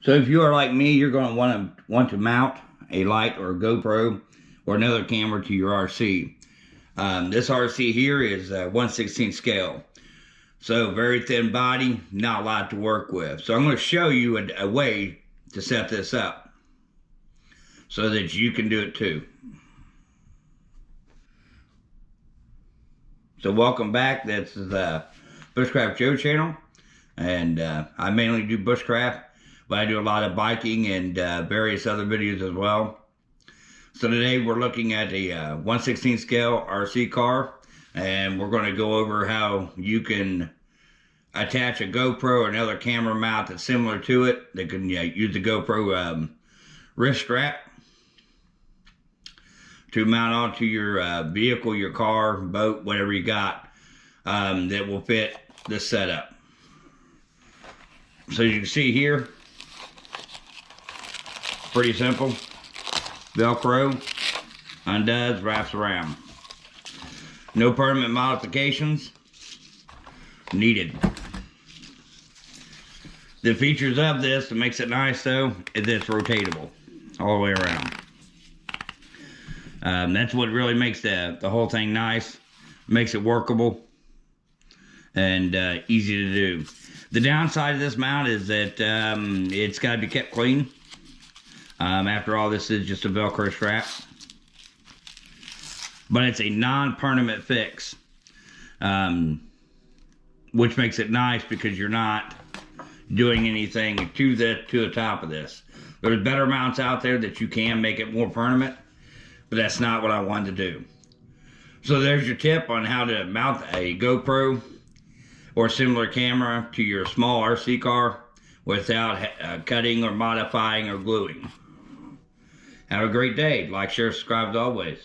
So if you are like me, you're going to want to mount a light or a GoPro or another camera to your RC. This RC here is 1/16 scale. So very thin body, not a lot to work with. So I'm going to show you a way to set this up so that you can do it too. So welcome back. This is the Bushcraft Joe channel, and I mainly do bushcraft, but I do a lot of biking and various other videos as well. So today we're looking at a 1/16 scale RC car, and we're going to go over how you can attach a GoPro or another camera mount that's similar to it. They can use the GoPro wrist strap to mount onto your vehicle, your car, boat, whatever you got, that will fit this setup. So you can see here, pretty simple. Velcro, undoes, wraps around. No permanent modifications needed. The features of this that makes it nice though is it's rotatable all the way around. That's what really makes the whole thing nice, makes it workable and easy to do. The downside of this mount is that it's got to be kept clean. After all, this is just a Velcro strap, but it's a non-permanent fix, which makes it nice because you're not doing anything to the top of this. There's better mounts out there that you can make it more permanent, but that's not what I wanted to do. So there's your tip on how to mount a GoPro or similar camera to your small RC car without cutting or modifying or gluing. Have a great day. Like, share, subscribe as always.